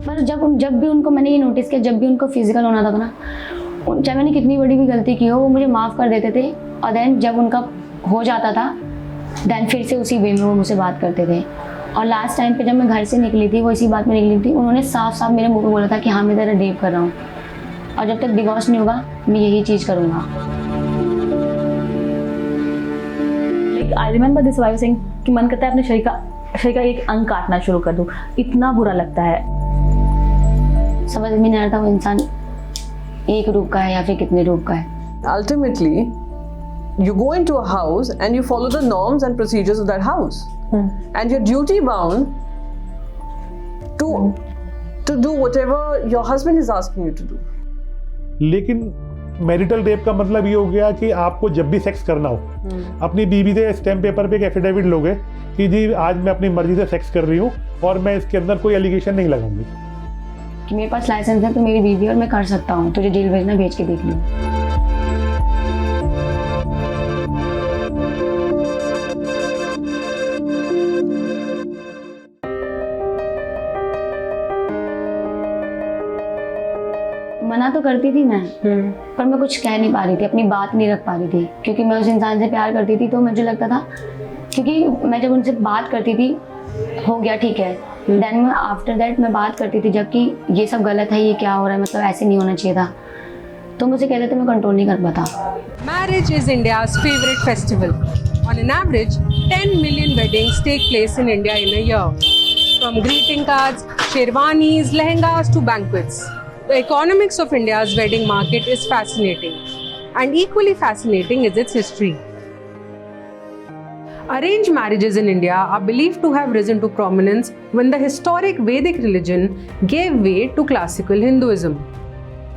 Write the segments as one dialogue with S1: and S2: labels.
S1: पर जब भी उनको मैंने ये नोटिस किया, जब भी उनको फिजिकल होना था ना, चाहे मैंने कितनी बड़ी भी गलती की हो, वो मुझे माफ़ कर देते थे। और देन जब उनका हो जाता था, देन फिर से उसी वे में वो मुझसे बात करते थे। और लास्ट टाइम पे जब मैं घर से निकली थी, वो इसी बात में निकली थी, उन्होंने साफ साफ मेरे मुँह पे बोला था कि हाँ मैं तेरा रेप कर रहा हूँ, और जब तक डिवोर्स नहीं होगा मैं यही चीज़ करूँगा।
S2: आई रिमेंबर दिस वाइफ सेइंग कि मन करता है अपने शरीर का एक अंग काटना शुरू कर दूं, इतना बुरा लगता है।
S1: समझ में नहीं आ रहा था वो इंसान एक रूप का है या फिर कितने रूप का है।
S3: Ultimately, you go into a house and you follow the norms and procedures of that house, and you're duty bound to do whatever your husband is asking you to do.
S4: लेकिन मैरिटल रेप का मतलब ये हो गया कि आपको जब भी सेक्स करना हो, अपनी बीवी से स्टैम्प पेपर पे एक एफिडेविट लोगे कि जी आज मैं अपनी मर्जी से सेक्स कर रही हूँ और मैं इसके अंदर कोई एलिगेशन नहीं लगाऊंगी
S1: कि मेरे पास लाइसेंस है तो मेरी बीवी और मैं कर सकता हूँ, तुझे जेल भेजना भेज के देख लियो। मना तो करती थी मैं, पर मैं कुछ कह नहीं पा रही थी, अपनी बात नहीं रख पा रही थी, क्योंकि मैं उस इंसान से प्यार करती थी। तो मुझे लगता था, क्योंकि मैं जब उनसे बात करती थी, हो गया ठीक है, देन मैं आफ्टर दैट मैं बात करती थी जबकि ये सब गलत है, ये क्या हो रहा है, मतलब ऐसे नहीं होना चाहिए था, तो मुझे कहते थे मैं कंट्रोल नहीं कर पाता।
S5: Marriage is India's favorite festival. On an average, 10 million weddings take place in India in a year. From greeting cards, sherwanis, lehengas to banquets. The economics of India's wedding market is fascinating, and equally fascinating is its history. Arranged marriages in India are believed to have risen to prominence when the historic Vedic religion gave way to classical Hinduism.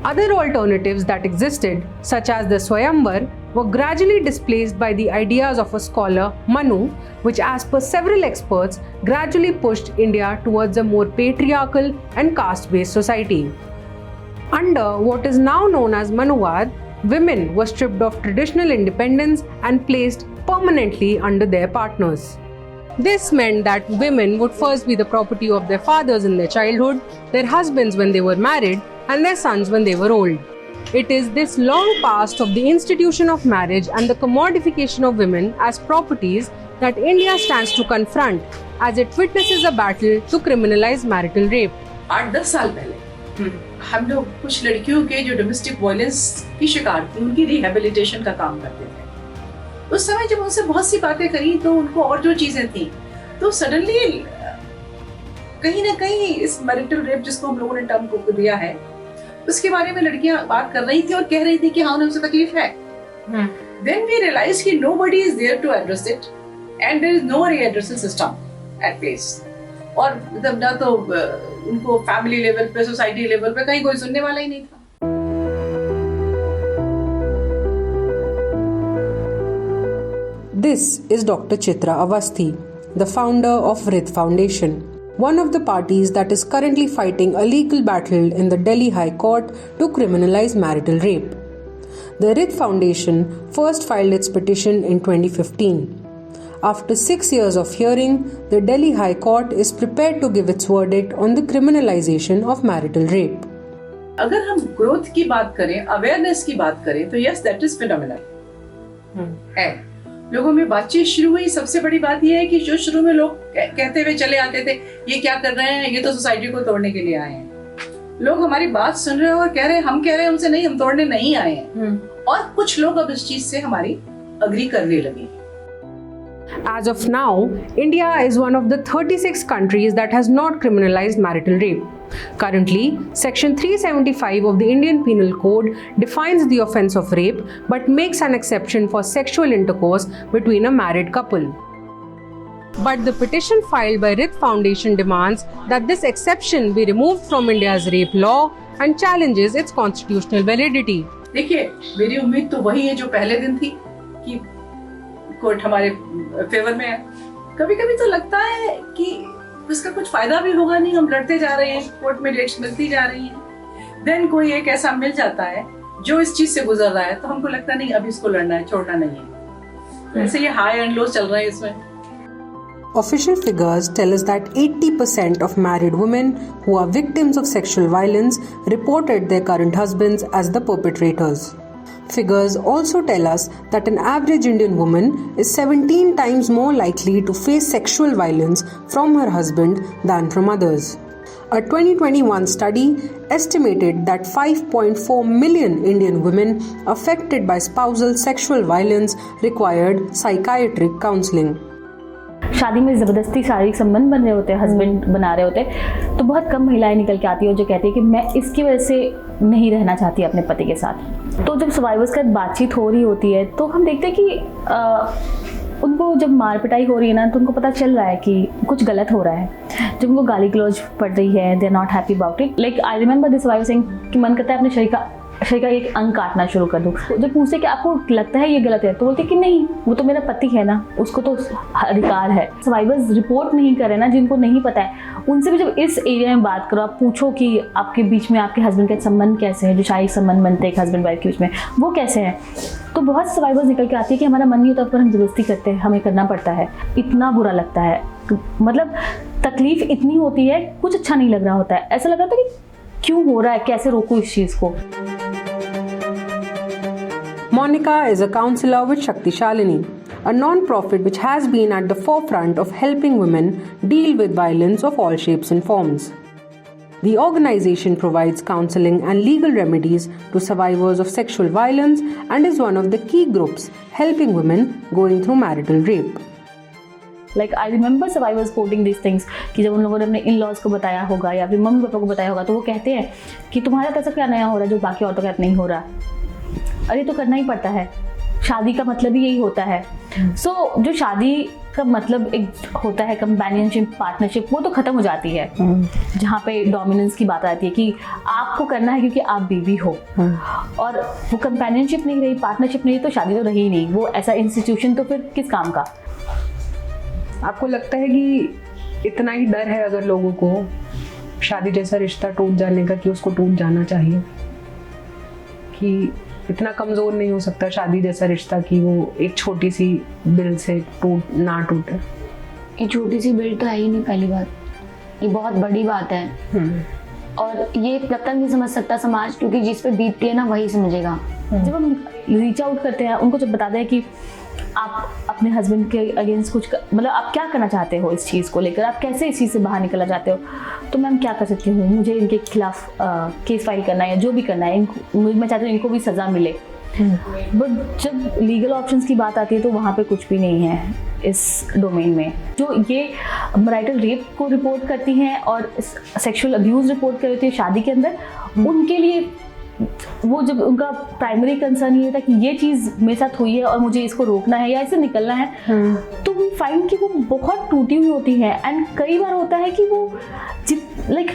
S5: Other alternatives that existed, such as the Swayamvar, were gradually displaced by the ideas of a scholar, Manu, which, as per several experts, gradually pushed India towards a more patriarchal and caste-based society. Under what is now known as Manuvad, women were stripped of traditional independence and placed permanently under their partners. This meant that women would first be the property of their fathers in their childhood, their husbands when they were married, and their sons when they were old. It is this long past of the institution of marriage and the commodification of women as properties that India stands to confront as it witnesses a battle to criminalize marital rape.
S6: 8-10 साल पहले हम लोग कुछ लड़कियों के जो domestic violence की शिकार थी, उनकी रिहेबिलिटेशन का काम करते थे। उस समय जब उनसे बहुत सी बातें करी तो उनको और जो चीजें थी, तो सडनली कहीं ना कहीं इस मैरिटल रेप जिसको हम लोगों ने टर्म को दिया है, उसके बारे में लड़कियां बात कर रही थी और कह रही थी कि हाँ उन्हें उससे तकलीफ है। Then we realized कि nobody is there to address it and there is no readdressal system at place. और मतलब ना तो उनको फैमिली लेवल पे, सोसाइटी लेवल पे कहीं कोई सुनने वाला ही नहीं था।
S5: This is Dr. Chitra Avasthi, the founder of RIT Foundation, one of the parties that is currently fighting a legal battle in the Delhi High Court to criminalize marital rape. The RIT Foundation first filed its petition in 2015. After 6 years of hearing, the Delhi High Court is prepared to give its verdict on the criminalization of marital rape.
S6: अगर हम growth की बात करें, awareness की बात करें, तो yes that is phenomenal है। लोगों में बातचीत शुरू हुई। सबसे बड़ी बात यह है कि जो शुरू में लोग कहते हुए चले आते थे, ये क्या कर रहे हैं, ये तो सोसाइटी को तोड़ने के लिए आए हैं। लोग हमारी बात सुन रहे हैं और कह रहे हैं, हम कह रहे हैं उनसे नहीं, हम तोड़ने नहीं आए हैं। और कुछ लोग अब इस चीज से हमारी अग्री करने लगे।
S5: As of now, India is one of the 36 countries that has not criminalized marital rape. Currently, Section 375 of the Indian Penal Code defines the offence of rape but makes an exception for sexual intercourse between a married couple. But the petition filed by RIT Foundation demands that this exception be removed from India's rape law and challenges its constitutional validity.
S6: देखिए, मेरी उम्मीद तो वही है जो पहले दिन थी कि कोर्ट हमारे फेवर में है। कभी कभी तो लगता है कि उसका कुछ फायदा भी होगा नहीं, हम लड़ते जा रहे हैं, कोर्ट में डेट्स मिलती जा रही हैं। देन कोई एक ऐसा मिल जाता है जो इस चीज से गुजर रहा है, तो हमको लगता नहीं अब इसको लड़ना है, छोड़ना नहीं है। ऐसे ये हाई एंड लो चल रहा है इसमें।
S5: Official figures tell us that 80% of married women who are victims of sexual violence reported their current husbands as the perpetrators. Figures also tell us that an average Indian woman is 17 times more likely to face sexual violence from her husband than from others. A 2021 study estimated that 5.4 million Indian women affected by spousal sexual violence required psychiatric counseling.
S2: शादी में ज़बरदस्ती शारीरिक संबंध बन रहे होते हैं, husband बना रहे होते हैं, तो बहुत कम महिलाएं निकल के आती है जो कहती है कि मैं इसकी वजह से नहीं रहना चाहती अपने पति के साथ। तो जब सर्वाइवर्स का बातचीत हो रही होती है तो हम देखते हैं कि उनको जब मार पिटाई हो रही है ना, तो उनको पता चल रहा है कि कुछ गलत हो रहा है। जब उनको गाली गलौज पड़ रही है, they are not happy about it. Like I remember this survivor saying कि मन करता है अपने शरीर का एक अंग काटना शुरू कर दूँ। जब पूछते कि आपको लगता है ये गलत है, तो बोलते कि नहीं, वो तो मेरा पति है ना, उसको तो अधिकार है। सर्वाइवर्स रिपोर्ट नहीं करे ना, जिनको नहीं पता है, उनसे भी जब इस एरिया में बात करो, आप पूछो कि आपके बीच में आपके हस्बैंड के संबंध कैसे हैं, जो शारीरिक संबंध बनते हैं हस्बैंड वाइफ के बीच में, वो कैसे हैं, तो बहुत सर्वाइवर्स निकल के आती है कि हमारा मन नहीं होता पर हम जबरदस्ती करते हैं, हमें करना पड़ता है। इतना बुरा लगता है, मतलब तकलीफ इतनी होती है, कुछ अच्छा नहीं लग रहा होता है, ऐसा लग रहा था कि क्यों हो रहा है, कैसे रोकूं इस चीज़ को।
S5: Monica is a counselor with Shakti Shalini, a non-profit which has been at the forefront of helping women deal with violence of all shapes and forms. The organization provides counseling and legal remedies to survivors of sexual violence and is one of the key groups helping women going through marital rape.
S2: Like I remember survivors quoting these things कि जब उन लोगों ने अपने in-laws को बताया होगा या फिर मम्मी पापा को बताया होगा, तो वो कहते हैं कि तुम्हारे साथ ऐसा क्या नया हो रहा है जो बाकी औरतों के साथ नहीं हो रहा। अरे तो करना ही पड़ता है, शादी का मतलब ही यही होता है। सो जो शादी का मतलब एक होता है कंपेनियनशिप, पार्टनरशिप, वो तो खत्म हो जाती है जहाँ पे डोमिनेंस की बात आती है कि आपको करना है क्योंकि आप बीवी हो, और वो कंपेनियनशिप नहीं रही, पार्टनरशिप नहीं, तो शादी तो रही ही नहीं। वो ऐसा इंस्टीट्यूशन तो फिर किस काम का।
S5: आपको लगता है कि इतना ही डर है अगर लोगों को शादी जैसा रिश्ता टूट जाने का कि उसको टूट जाना चाहिए, कि इतना कमज़ोर नहीं हो सकता शादी जैसा रिश्ता कि वो एक छोटी सी बिल से ना टूटे।
S1: ये छोटी सी बिल तो है ही नहीं, पहली बात, ये बहुत बड़ी बात है। और ये जब तक नहीं समझ सकता समाज, क्योंकि जिस पे बीतती है ना वही समझेगा। जब हम रीच आउट करते हैं, उनको जब बताते हैं कि आप अपने हस्बैंड के अगेंस्ट कुछ मतलब आप क्या करना चाहते हो इस चीज़ को लेकर, आप कैसे इस चीज़ से बाहर निकलना चाहते हो, तो मैम क्या कर सकती हूँ, मुझे इनके खिलाफ केस फाइल करना है या जो भी करना है, मैं चाहती हूँ इनको भी सज़ा मिले। बट जब लीगल ऑप्शंस की बात आती है तो वहाँ पे कुछ भी नहीं है इस डोमेन में। जो ये मैरिटल रेप को रिपोर्ट करती हैं और सेक्सुअल अब्यूज़ रिपोर्ट कर रही है शादी के अंदर, उनके लिए वो जब उनका प्राइमरी कंसर्न ये था कि ये चीज़ मेरे साथ हुई है और मुझे इसको रोकना है या इससे निकलना है, तो वी फाइंड कि वो बहुत टूटी हुई होती है। एंड कई बार होता है कि वो लाइक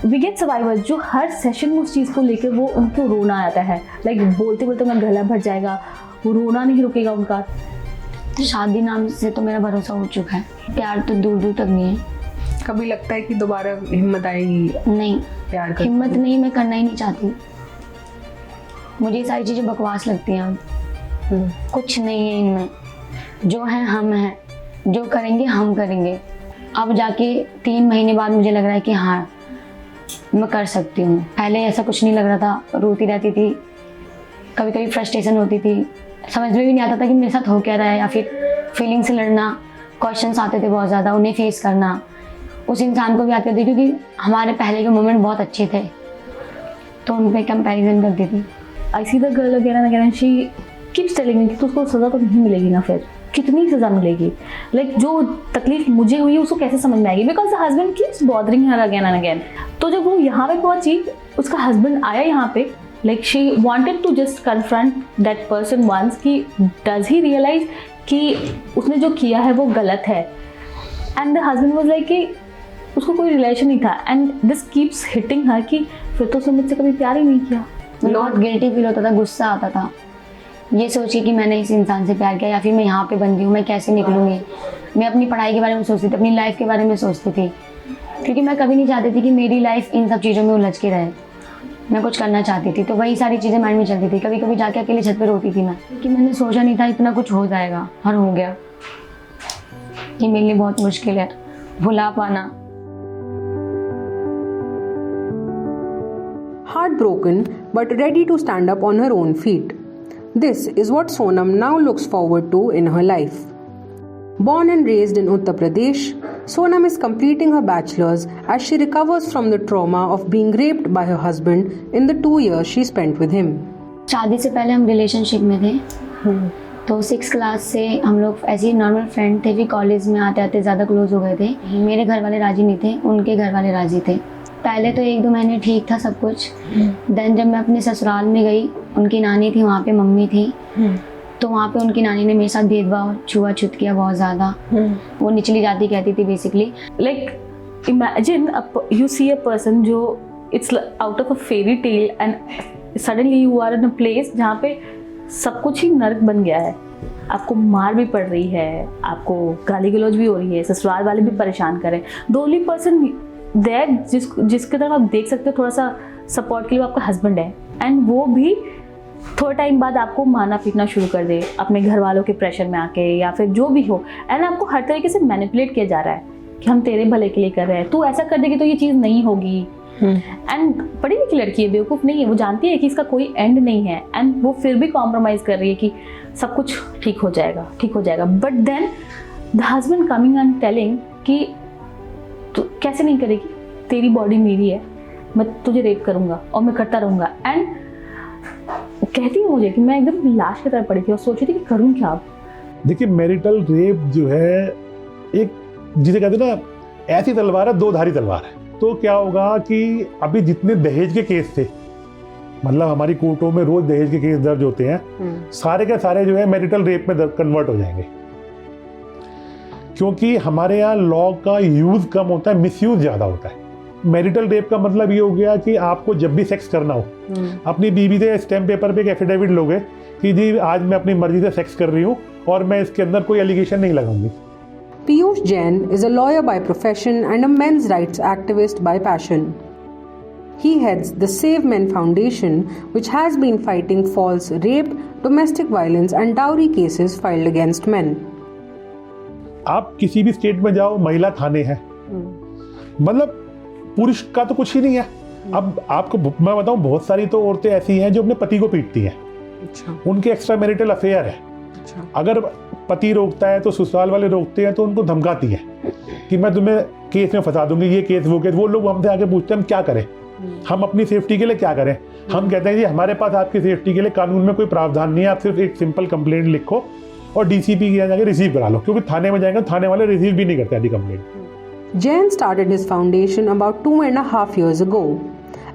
S1: वी गेट सर्वाइवर्स जो हर सेशन में उस चीज़ को लेकर वो उनको रोना आता है, लाइक बोलते बोलते उनका गला भर जाएगा, वो रोना नहीं रुकेगा उनका। शादी नाम से तो मेरा भरोसा उठ चुका है, प्यार तो दूर दूर तक नहीं है।
S5: कभी लगता है कि दोबारा हिम्मत आएगी?
S1: नहीं,
S5: प्यार कर
S1: हिम्मत नहीं, मैं करना ही नहीं चाहती। मुझे ये सारी चीज़ें बकवास लगती हैं। कुछ नहीं है इनमें, जो है हम हैं, जो करेंगे हम करेंगे। अब जाके 3 महीने बाद मुझे लग रहा है कि हाँ मैं कर सकती हूँ। पहले ऐसा कुछ नहीं लग रहा था, रोती रहती थी, कभी कभी फ्रस्ट्रेशन होती थी, समझ में भी नहीं आता था कि मेरे साथ हो क्या रहा है, या फिर फीलिंग से लड़ना, क्वेश्चंस आते थे बहुत ज़्यादा, उन्हें फेस करना उस इंसान को भी आते थे, क्योंकि हमारे पहले के मोमेंट बहुत अच्छे थे तो उन पर कंपेरिजन करती थी।
S2: I see the girl again and again and she keeps telling me कि तो उसको सज़ा तो नहीं मिलेगी ना, फिर कितनी सज़ा मिलेगी, लाइक जो तकलीफ मुझे हुई है उसको कैसे समझ में आएगी, because the husband keeps bothering her again and again. तो जब वो यहाँ पे पहुँची, उसका हस्बैंड आया यहाँ पे, like she wanted to just confront that person once कि डज ही रियलाइज कि उसने जो किया है वो गलत है। And the husband was like कि उसको कोई रिलेशन नहीं था, and this keeps hitting her कि फिर तो उसने मुझसे कभी प्यार ही नहीं किया।
S1: बहुत गिल्टी फील होता था, गुस्सा आता था, ये सोचिए कि मैंने इस इंसान से प्यार किया या फिर मैं यहाँ पे बन गई हूँ, मैं कैसे निकलूँगी। मैं अपनी पढ़ाई के बारे में सोचती थी, अपनी लाइफ के बारे में सोचती थी, क्योंकि मैं कभी नहीं चाहती थी कि मेरी लाइफ इन सब चीज़ों में उलझ के रहे। मैं कुछ करना चाहती थी, तो वही सारी चीज़ें माइंड में चलती थी। कभी कभी जाके अकेले छत पर रोती थी मैं, कि मैंने सोचा नहीं था इतना कुछ हो जाएगा और हो गया। ये मेरे लिए बहुत मुश्किल है भुला पाना।
S5: Heartbroken but ready to stand up on her own feet. This is what Sonam now looks forward to in her life. Born and raised in Uttar Pradesh, Sonam is completing her bachelor's as she recovers from the trauma of being raped by her husband in the 2 years she spent with him.
S1: शादी से पहले हम relationship में थे, तो 6th class से हम लोग ऐसे ही नॉर्मल फ्रेंड थे, फिर कॉलेज में आते आते ज़्यादा क्लोज हो गए थे। मेरे घर वाले राजी नहीं थे, उनके घर वाले राजी थे। पहले तो 1-2 महीने ठीक था सब कुछ, देन जब मैं अपने ससुराल में गई, उनकी नानी थी वहाँ पे, मम्मी थी, तो वहाँ पे उनकी नानी ने मेरे साथ भेदभाव छुआ-छूत किया बहुत ज़्यादा। वो निचली जाति कहती थी basically.
S2: Like imagine you see a person जो it's out of a fairy tale and suddenly you are in a place जहाँ पे सब कुछ ही नर्क बन गया है। आपको मार भी पड़ रही है, आपको गाली गलौज भी हो रही है, ससुराल वाले भी परेशान कर रहे हैं। द ओनली पर्सन देयर जिसके तरफ आप देख सकते हो थोड़ा सा सपोर्ट के लिए, आपका हस्बैंड है, एंड वो भी थोड़ा टाइम बाद आपको मारना पीटना शुरू कर दे अपने घर वालों के प्रेशर में आके, या फिर जो भी हो, एंड आपको हर तरीके से मैनिपुलेट किया जा रहा है कि हम तेरे भले के लिए कर रहे हैं, तू ऐसा कर देगी तो ये चीज़ नहीं होगी। एंड पढ़ी लिखी लड़की है, बेवकूफ़ नहीं है, वो जानती है कि इसका कोई एंड नहीं है, एंड वो फिर भी कॉम्प्रोमाइज़ कर रही है कि सब कुछ ठीक हो जाएगा, ठीक हो जाएगा। But then the husband coming and telling कि तू कैसे नहीं करेगी, तेरी बॉडी मेरी है, मैं तुझे रेप करूँगा और मैं करता रहूँगा। एंड कहती है मुझे कि मैं एकदम लाश की तरह पड़ी थी और सोची थी कि करूँ क्या अब।
S4: देखिए मैरिटल रेप जो है एक, जिसे कहते हैं ना, ऐसी तलवार है, 2 धारी तलवार है। तो क्या होगा कि अभी जितने दहेज के केस थे, मतलब हमारी कोर्टों में रोज दहेज के केस दर्ज होते हैं, सारे के सारे जो है मैरिटल रेप में कन्वर्ट हो जाएंगे, क्योंकि हमारे यहाँ लॉ का यूज कम होता है, मिसयूज ज्यादा होता है। मैरिटल रेप का मतलब ये हो गया कि आपको जब भी सेक्स करना हो, अपनी बीवी से स्टैम्प पेपर पे एक एफिडेविट लोगे कि जी आज मैं अपनी मर्जी से सेक्स कर रही हूँ और मैं इसके अंदर कोई एलिगेशन नहीं लगाऊंगी।
S5: Piyush Jain is a lawyer by profession and a men's rights activist by passion. He heads the Save Men Foundation, which has been fighting false rape, domestic violence and dowry cases filed against men.
S4: आप किसी भी state में जाओ, महिला थाने हैं, मतलब पुरुष का तो कुछ ही नहीं है। अब आपको मैं बताऊं, बहुत सारी तो औरतें ऐसी हैं जो अपने पति को पीटती हैं, उनके एक्स्ट्रा मैरिटल अफेयर है। अगर पति रोकता है तो ससुराल वाले रोकते हैं तो उनको धमकाती है कि मैं तुम्हें केस में फंसा दूंगी, ये केस वो केस। वो लोग हमसे आके पूछते हैं हम क्या करें, हम अपनी सेफ्टी के लिए क्या करें। हम कहते हैं जी हमारे पास आपकी सेफ्टी के लिए कानून में कोई प्रावधान नहीं है, आप सिर्फ एक सिंपल कंप्लेंट लिखो और डीसीपी के यहाँ जाके रिसीव करा लो, क्योंकि थाने में जाएंगे थाने वाले रिसीव भी नहीं करते आदि complaint.
S5: Jain started his foundation about 2.5 years ago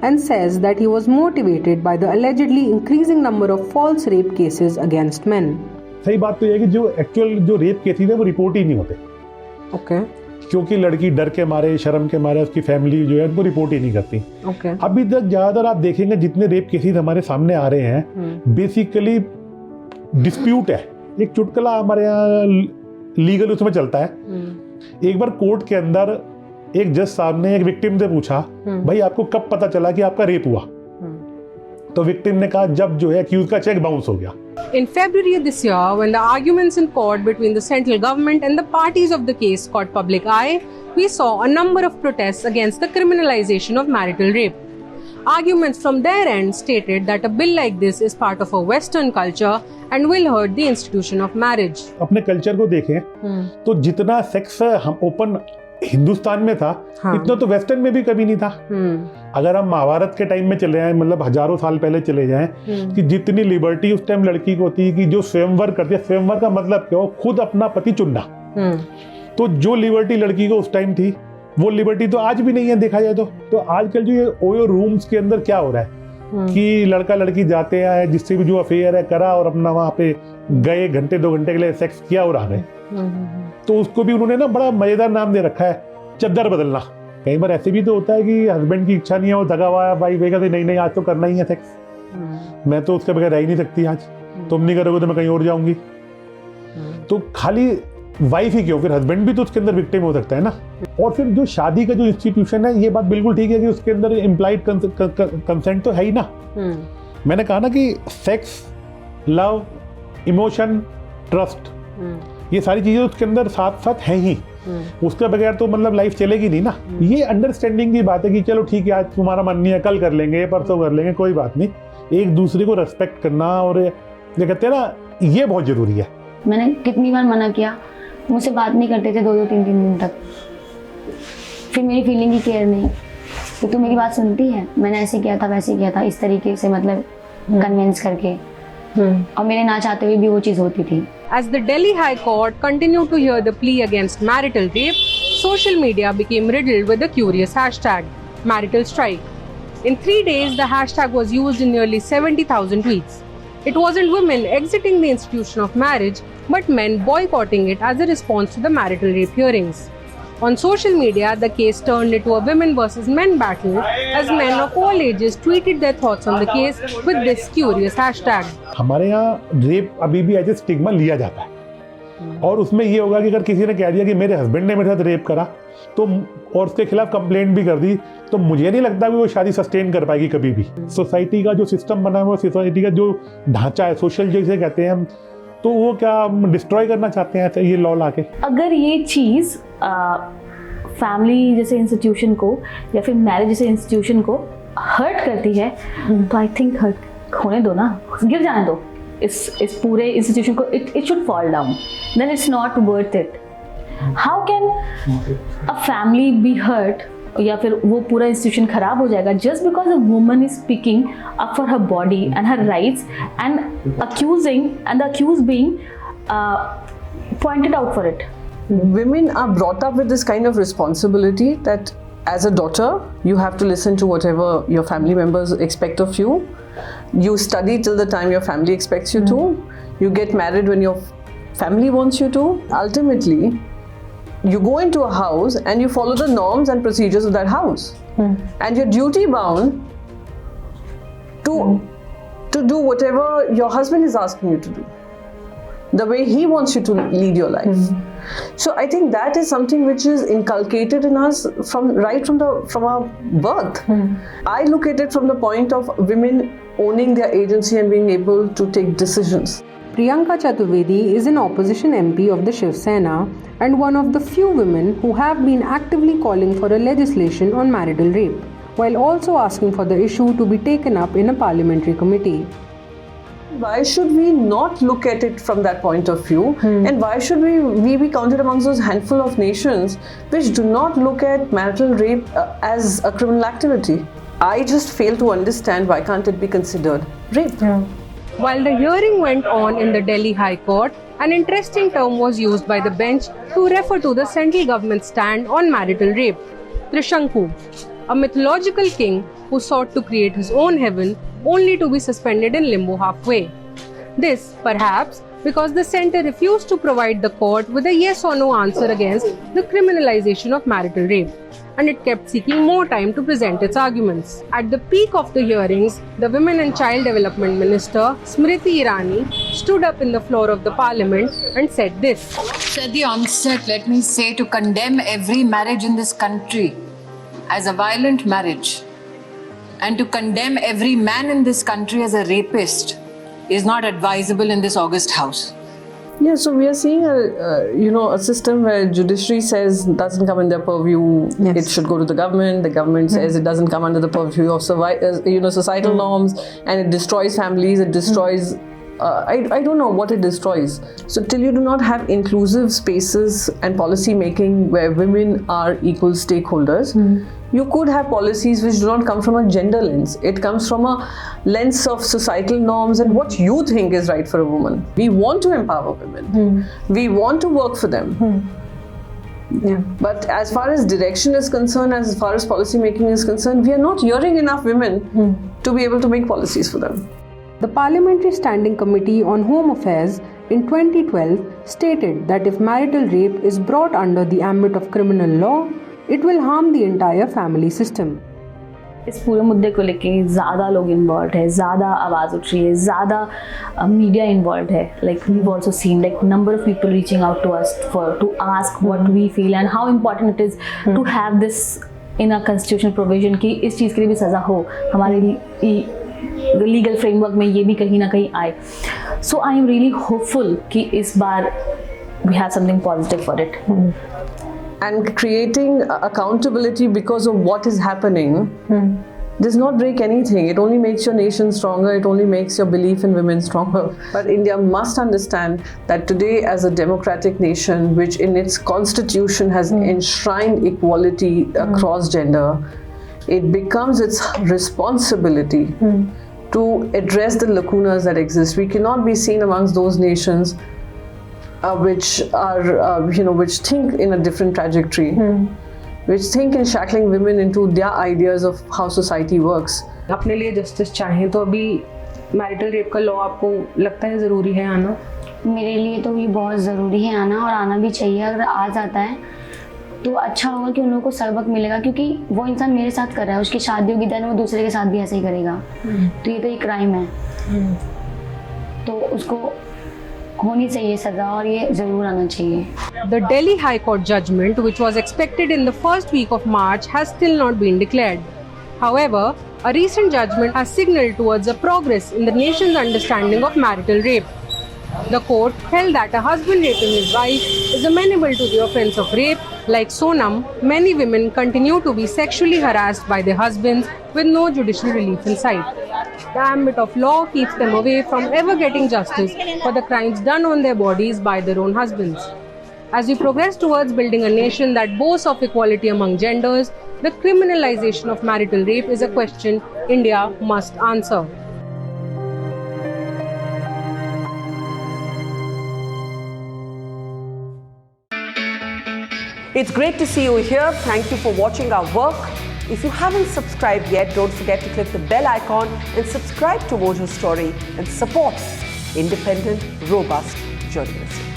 S5: and says that he was motivated by the allegedly increasing number of false rape cases against men.
S4: सही बात तो यह है कि जो एक्चुअल जो रेप केसेस है वो रिपोर्ट ही नहीं होते।
S5: Okay.
S4: क्योंकि लड़की डर के मारे, शर्म के मारे, उसकी फैमिली जो है उनको रिपोर्ट ही नहीं करती।
S5: Okay.
S4: अभी तक ज्यादातर आप देखेंगे जितने रेप केसेस हमारे सामने आ रहे हैं, बेसिकली डिस्प्यूट है। एक चुटकुला हमारे यहाँ लीगल उसमें चलता है। एक बार कोर्ट के अंदर एक जज साहब ने एक विक्टिम से पूछा, भाई आपको कब पता चला कि आपका रेप हुआ? तो विक्टिम ने कहा जब जो है अक्यूज का चेक बाउंस हो गया।
S5: In February this year, when the arguments in court between the central government and the parties of the case caught public eye, we saw a number of protests against the criminalization of marital rape. Arguments from their end stated that a bill like this is part of a Western culture and will hurt the institution of marriage.
S4: अपने culture को देखें तो जितना sex हम open Hindustan में था, इतना तो वेस्टर्न में भी कभी नहीं था। अगर हम महाभारत के टाइम में चले जाएं, मतलब हजारों साल पहले चले जाएं, कि जितनी लिबर्टी उस टाइम लड़की को थी कि जो स्वयंवर करती है, स्वयंवर का मतलब क्या हो, खुद अपना पति चुनना। तो जो लिबर्टी लड़की को उस टाइम थी, वो लिबर्टी तो आज भी नहीं है देखा जाए तो आजकल जो ये ओयो रूम्स के अंदर क्या हो रहा है कि लड़का लड़की जाते हैं, जिससे भी जो अफेयर है करा और अपना वहां पे गए, घंटे 2 घंटे के लिए सेक्स किया और आ गए। तो उसको भी उन्होंने ना बड़ा मजेदार नाम दे रखा है, चद्दर बदलना। कई बार ऐसे भी तो होता है कि हस्बैंड की इच्छा नहीं है, वो दगा हुआ है, भाई वे कहते नहीं आज तो करना ही है सेक्स, मैं तो उसके बगैर रह ही नहीं सकती, आज तुम नहीं करोगे तो मैं कहीं और जाऊंगी। तो खाली वाइफ ही क्यों, फिर हस्बैंड भी तो उसके अंदर विक्टिम हो सकता है ना। और फिर जो शादी का जो इंस्टीट्यूशन है, ये बात बिल्कुल ठीक है कि उसके अंदर इम्प्लाइड कंसेंट तो है ही ना। मैंने कहा ना कि सेक्स, लव, इमोशन, ट्रस्ट, ये सारी चीज़ें उसके अंदर साथ साथ हैं ही। उसके बगैर तो मतलब लाइफ चलेगी नहीं ना। ये अंडरस्टैंडिंग की बात है कि चलो ठीक है, आज तुम्हारा मन नहीं है, कल कर लेंगे, परसों कर लेंगे, कोई बात नहीं। एक दूसरे को रेस्पेक्ट करना और ये कहते हैं ना, ये बहुत ज़रूरी है।
S1: मैंने कितनी बार मना किया, मुझसे बात नहीं करते थे 2-2 3-3 दिन तक। फिर मेरी फीलिंग की केयर नहीं कि तू मेरी बात सुनती है, मैंने ऐसे किया था वैसे किया था, इस तरीके से मतलब कन्विंस करके, और मेरे ना चाहते हुए भी वो चीज़ होती थी।
S5: As the Delhi High Court continued to hear the plea against marital rape, social media became riddled with the curious hashtag, marital strike. In 3 days, the hashtag was used in nearly 70,000 tweets. It wasn't women exiting the institution of marriage, but men boycotting it as a response to the marital rape hearings. On social media, the case turned into a women versus men battle as men of all ages tweeted their thoughts on the case with this curious hashtag.
S4: हमारे यहाँ rape अभी भी as a stigma लिया जाता है, और उसमें ये होगा कि अगर किसी ने कह दिया कि मेरे हस्बैंड ने मेरे साथ रेप करा तो, और उसके खिलाफ कंप्लेंट भी कर दी, तो मुझे नहीं लगता कि वो शादी सस्टेन कर पाएगी कभी भी। सोसाइटी का जो सिस्टम बना हुआ, सोसाइटी का जो ढांचा है, सोशल जिसे कहते हैं हम, तो वो क्या डिस्ट्रॉय करना चाहते हैं ये लॉ लाके।
S2: अगर ये चीज़ फैमिली जैसे इंस्टीट्यूशन को या फिर मैरिज जैसे इंस्टीट्यूशन को हर्ट करती है, तो आई थिंक हर्ट होने दो ना, गिर जाने दो इस पूरे इंस्टीट्यूशन को। It should fall down, then it's not worth it. How can a family be hurt या फिर वो पूरा इंस्टीट्यूशन खराब हो जाएगा just because a woman is speaking up for her body and her rights and accusing and the accuse being pointed out for it.
S3: Women are brought up with this kind of responsibility that as a daughter, you have to listen to whatever your family members expect of you. You study till the time your family expects you to. You get married when your family wants you to. Ultimately, you go into a house and you follow the norms and procedures of that house. And you're duty bound to do whatever your husband is asking you to do, the way he wants you to lead your life. So I think that is something which is inculcated in us from our birth. I look at it from the point of women owning their agency and being able to take decisions.
S5: Priyanka Chaturvedi is an opposition MP of the Shiv Sena and one of the few women who have been actively calling for a legislation on marital rape, while also asking for the issue to be taken up in a parliamentary committee.
S3: Why should we not look at it from that point of view? And why should we be counted amongst those handful of nations which do not look at marital rape as a criminal activity? I just fail to understand why can't it be considered rape?
S5: While the hearing went on in the Delhi High Court, an interesting term was used by the bench to refer to the central government's stand on marital rape, Trishanku, a mythological king who sought to create his own heaven only to be suspended in limbo halfway. This, perhaps, because the centre refused to provide the court with a yes or no answer against the criminalization of marital rape, and it kept seeking more time to present its arguments. At the peak of the hearings, the Women and Child Development Minister, Smriti Irani, stood up in the floor of the parliament and said this.
S7: At the onset, let me say, to condemn every marriage in this country as a violent marriage and to condemn every man in this country as a rapist is not advisable in this august house.
S3: Yeah, so we are seeing a system where judiciary says doesn't come in their purview. Yes. It should go to the government. The government says it doesn't come under the purview of societal norms, and it destroys families. It destroys. I don't know what it destroys. So till you do not have inclusive spaces and policy making where women are equal stakeholders, you could have policies which do not come from a gender lens. It comes from a lens of societal norms and what you think is right for a woman. We want to empower women. We want to work for them. But as far as direction is concerned, as far as policy making is concerned, we are not hearing enough women to be able to make policies for them.
S5: The Parliamentary Standing Committee on Home Affairs in 2012 stated that if marital rape is brought under the ambit of criminal law, it will harm the entire family system.
S2: इस पूरे मुद्दे को लेके ज़्यादा लोग involve है, ज़्यादा आवाज़ उठ रही है, ज़्यादा मीडिया इन्वॉल्व है. Like we also seen like number of people reaching out to us to ask what we feel and how important it is to have this in a constitutional provision कि इस चीज़ के लिए भी सज़ा हो, हमारे legal framework में ये भी कहीं ना कहीं आए. सो आई एम रियली होपफुल कि इस बार we have something positive for it.
S3: And creating accountability because of what is happening does not break anything. It only makes your nation stronger. It only makes your belief in women stronger. But India must understand that today, as a democratic nation, which in its constitution has enshrined equality across gender, it becomes its responsibility to address the lacunas that exist. We cannot be seen amongst those nations which are, which think in a different trajectory. Which think in shackling women into their ideas of how society works.
S5: अपने लिए justice चाहें तो अभी marital rape का law आपको लगता है ज़रूरी है आना?
S1: मेरे लिए तो ये बहुत ज़रूरी है आना, और आना भी चाहिए। अगर आ जाता है तो अच्छा होगा कि उन लोगों को सबक मिलेगा, क्योंकि वो इंसान मेरे साथ कर रहा है, उसकी शादी होगी देन वो दूसरे के साथ भी ऐसे ही करेगा। तो ये तो एक क्राइम है, तो उसको होनी चाहिए सजा, और ये ज़रूर आना चाहिए।
S5: The Delhi High Court judgment, which was expected in the first week of March, has still not been declared. However, a recent judgment has signaled towards a progress in the nation's understanding of marital rape. The court held that a husband raping his wife is amenable to the offence of rape. Like Sonam, many women continue to be sexually harassed by their husbands with no judicial relief in sight. The ambit of law keeps them away from ever getting justice for the crimes done on their bodies by their own husbands. As we progress towards building a nation that boasts of equality among genders, the criminalization of marital rape is a question India must answer.
S8: It's great to see you here. Thank you for watching our work. If you haven't subscribed yet, don't forget to click the bell icon and subscribe to Mojo Story and support independent, robust journalism.